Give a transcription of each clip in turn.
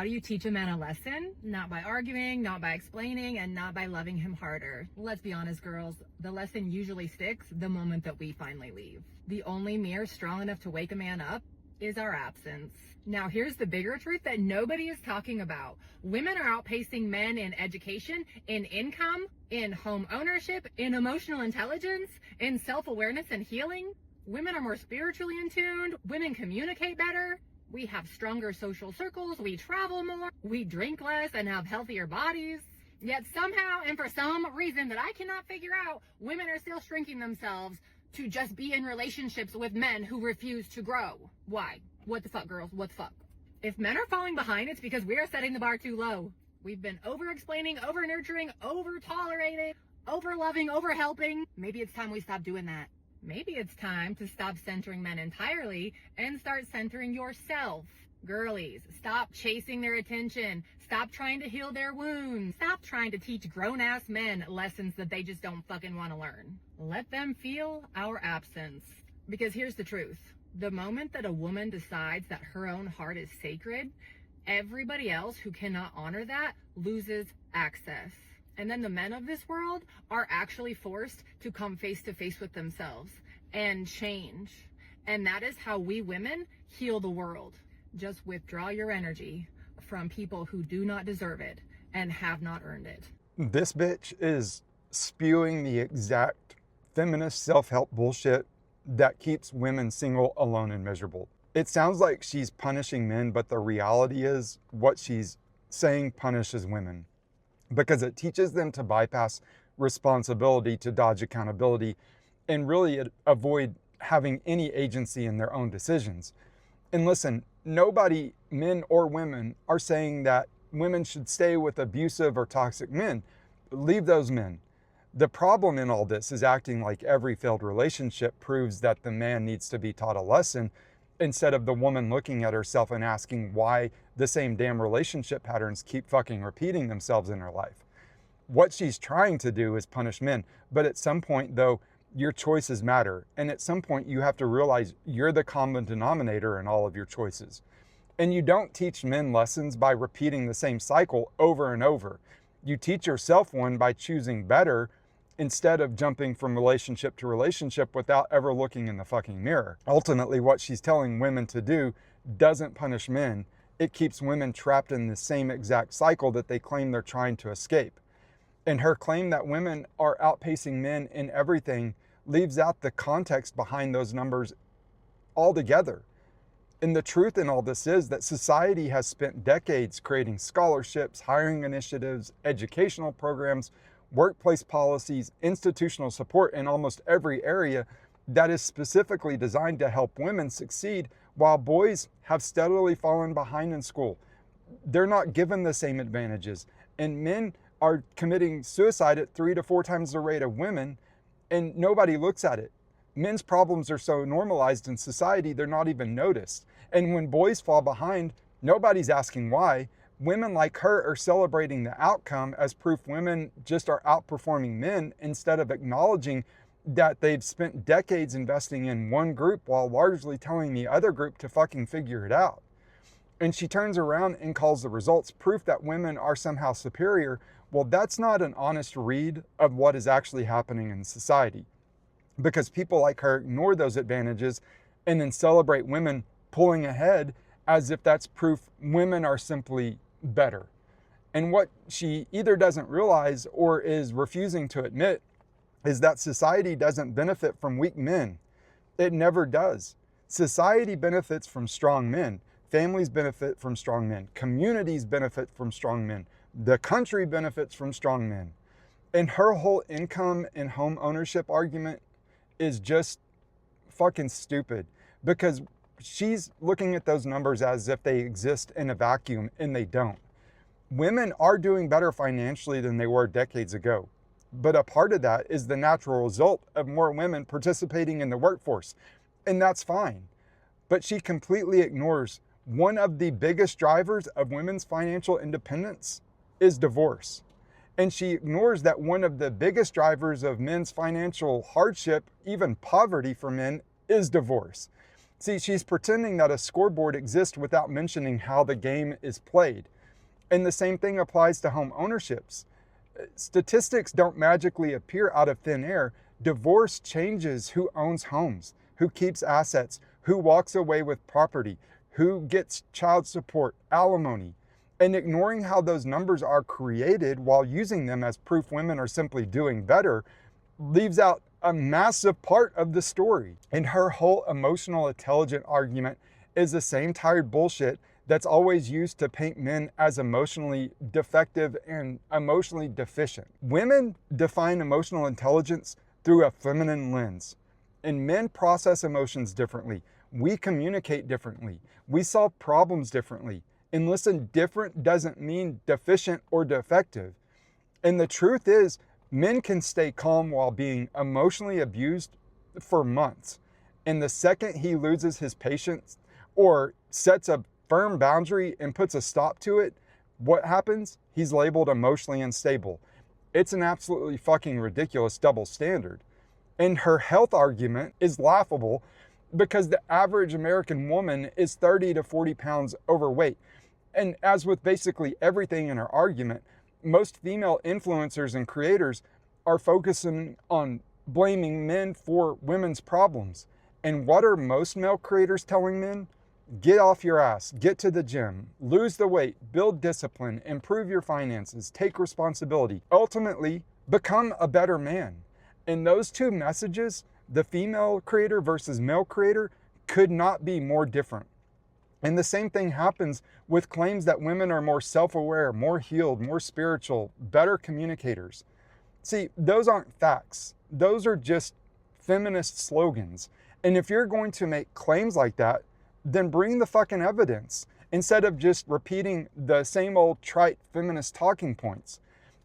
How do you teach a man a lesson? Not by arguing, not by explaining, and not by loving him harder. Let's be honest, girls. The lesson usually sticks the moment that we finally leave. The only mirror strong enough to wake a man up is our absence. Now, here's the bigger truth that nobody is talking about. Women are outpacing men in education, in income, in home ownership, in emotional intelligence, in self-awareness and healing. Women are more spiritually in tune. Women communicate better. We have stronger social circles. We travel more. We drink less and have healthier bodies. Yet somehow, and for some reason that I cannot figure out, women are still shrinking themselves to just be in relationships with men who refuse to grow. Why? What the fuck, girls? What the fuck? If men are falling behind, it's because we are setting the bar too low. We've been over-explaining, over-nurturing, over-tolerating, over-loving, over-helping. Maybe it's time we stop doing that. Maybe it's time to stop centering men entirely and start centering yourself. Girlies, stop chasing their attention. Stop trying to heal their wounds. Stop trying to teach grown-ass men lessons that they just don't fucking want to learn. Let them feel our absence. Because here's the truth. The moment that a woman decides that her own heart is sacred, everybody else who cannot honor that loses access. And then the men of this world are actually forced to come face to face with themselves and change. And that is how we women heal the world. Just withdraw your energy from people who do not deserve it and have not earned it. This bitch is spewing the exact feminist self-help bullshit that keeps women single, alone, and miserable. It sounds like she's punishing men, but the reality is what she's saying punishes women, because it teaches them to bypass responsibility to dodge accountability and really avoid having any agency in their own decisions. And listen, nobody, men or women, are saying that women should stay with abusive or toxic men. Leave those men. The problem in all this is acting like every failed relationship proves that the man needs to be taught a lesson, instead of the woman looking at herself and asking why the same damn relationship patterns keep fucking repeating themselves in her life. What she's trying to do is punish men, but at some point though, your choices matter. And at some point you have to realize you're the common denominator in all of your choices. And you don't teach men lessons by repeating the same cycle over and over. You teach yourself one by choosing better, instead of jumping from relationship to relationship without ever looking in the fucking mirror. Ultimately, what she's telling women to do doesn't punish men. It keeps women trapped in the same exact cycle that they claim they're trying to escape. And her claim that women are outpacing men in everything leaves out the context behind those numbers altogether. And the truth in all this is that society has spent decades creating scholarships, hiring initiatives, educational programs, workplace policies, institutional support in almost every area that is specifically designed to help women succeed, while boys have steadily fallen behind in school. They're not given the same advantages, and men are committing suicide at 3 to 4 times the rate of women, and nobody looks at it. Men's problems are so normalized in society, they're not even noticed. And when boys fall behind, nobody's asking why. Women like her are celebrating the outcome as proof women just are outperforming men, instead of acknowledging that they've spent decades investing in one group while largely telling the other group to fucking figure it out. And she turns around and calls the results proof that women are somehow superior. Well, that's not an honest read of what is actually happening in society, because people like her ignore those advantages and then celebrate women pulling ahead as if that's proof women are simply better. And what she either doesn't realize or is refusing to admit is that society doesn't benefit from weak men. It never does. Society benefits from strong men. Families benefit from strong men. Communities benefit from strong men. The country benefits from strong men. And her whole income and home ownership argument is just fucking stupid, because she's looking at those numbers as if they exist in a vacuum, and they don't. Women are doing better financially than they were decades ago, but a part of that is the natural result of more women participating in the workforce, and that's fine. But she completely ignores one of the biggest drivers of women's financial independence is divorce. And she ignores that one of the biggest drivers of men's financial hardship, even poverty for men, is divorce. See, she's pretending that a scoreboard exists without mentioning how the game is played. And the same thing applies to home ownerships. Statistics don't magically appear out of thin air. Divorce changes who owns homes, who keeps assets, who walks away with property, who gets child support, alimony. And ignoring how those numbers are created while using them as proof women are simply doing better leaves out a massive part of the story. And her whole emotional intelligent argument is the same tired bullshit that's always used to paint men as emotionally defective and emotionally deficient. Women define emotional intelligence through a feminine lens, and men process emotions differently. We communicate differently. We solve problems differently. And listen, different doesn't mean deficient or defective. And the truth is, men can stay calm while being emotionally abused for months. And the second he loses his patience or sets a firm boundary and puts a stop to it, what happens? He's labeled emotionally unstable. It's an absolutely fucking ridiculous double standard. And her health argument is laughable because the average American woman is 30 to 40 pounds overweight. And as with basically everything in her argument, most female influencers and creators are focusing on blaming men for women's problems. And what are most male creators telling men? Get off your ass, get to the gym, lose the weight, build discipline, improve your finances, take responsibility, ultimately become a better man. And those two messages, the female creator versus male creator, could not be more different. And the same thing happens with claims that women are more self-aware, more healed, more spiritual, better communicators. See, those aren't facts. Those are just feminist slogans. And if you're going to make claims like that, then bring the fucking evidence instead of just repeating the same old trite feminist talking points.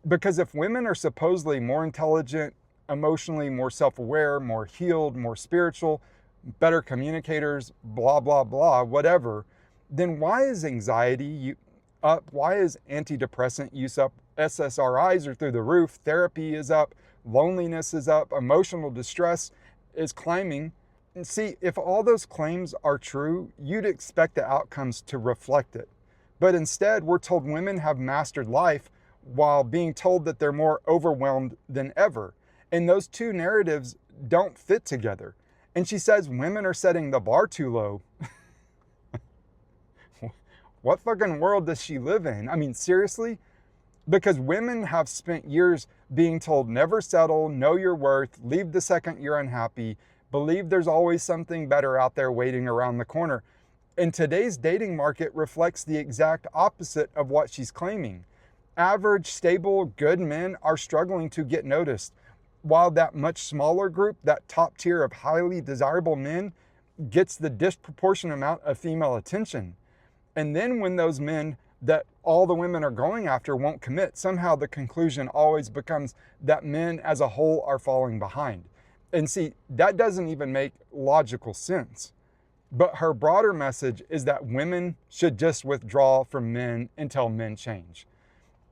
Because if women are supposedly more intelligent, emotionally more self-aware, more healed, more spiritual, better communicators, blah, blah, blah, whatever, then why is anxiety up? Why is antidepressant use up? SSRIs are through the roof. Therapy is up. Loneliness is up. Emotional distress is climbing. And see, if all those claims are true, you'd expect the outcomes to reflect it. But instead, we're told women have mastered life while being told that they're more overwhelmed than ever. And those two narratives don't fit together. And she says women are setting the bar too low. What fucking world does she live in? I mean, seriously? Because women have spent years being told never settle, know your worth, leave the second you're unhappy, believe there's always something better out there waiting around the corner. And today's dating market reflects the exact opposite of what she's claiming. Average, stable, good men are struggling to get noticed, while that much smaller group, that top tier of highly desirable men, gets the disproportionate amount of female attention. And then when those men that all the women are going after won't commit, somehow the conclusion always becomes that men as a whole are falling behind. And see, that doesn't even make logical sense. But her broader message is that women should just withdraw from men until men change.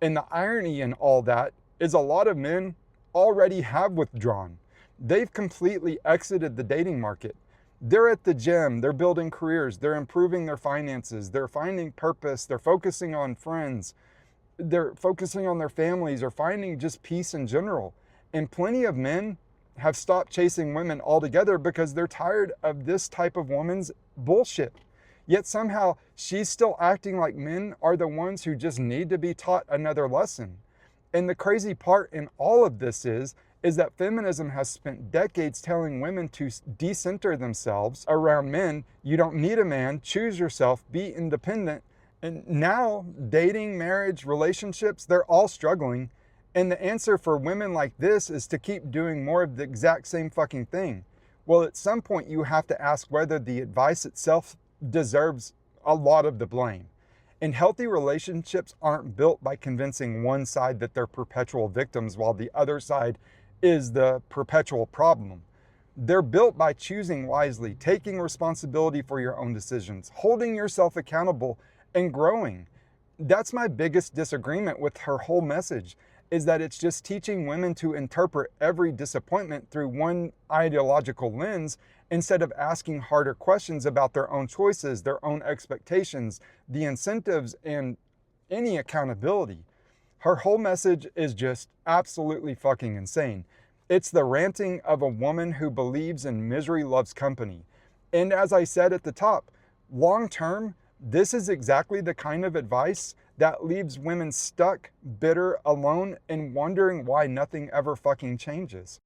And the irony in all that is a lot of men already have withdrawn. They've completely exited the dating market. They're at the gym, they're building careers, they're improving their finances, they're finding purpose, they're focusing on friends, they're focusing on their families, or finding just peace in general. And plenty of men have stopped chasing women altogether because they're tired of this type of woman's bullshit. Yet somehow she's still acting like men are the ones who just need to be taught another lesson. And the crazy part in all of this is that feminism has spent decades telling women to decenter themselves around men. You don't need a man, choose yourself, be independent. And now dating, marriage, relationships, they're all struggling. And the answer for women like this is to keep doing more of the exact same fucking thing. Well, at some point you have to ask whether the advice itself deserves a lot of the blame. And healthy relationships aren't built by convincing one side that they're perpetual victims while the other side is the perpetual problem. They're built by choosing wisely, taking responsibility for your own decisions, holding yourself accountable, and growing. That's my biggest disagreement with her whole message, is that it's just teaching women to interpret every disappointment through one ideological lens instead of asking harder questions about their own choices, their own expectations, the incentives, and any accountability. Her whole message is just absolutely fucking insane. It's the ranting of a woman who believes in misery loves company. And as I said at the top, long term, this is exactly the kind of advice that leaves women stuck, bitter, alone, and wondering why nothing ever fucking changes.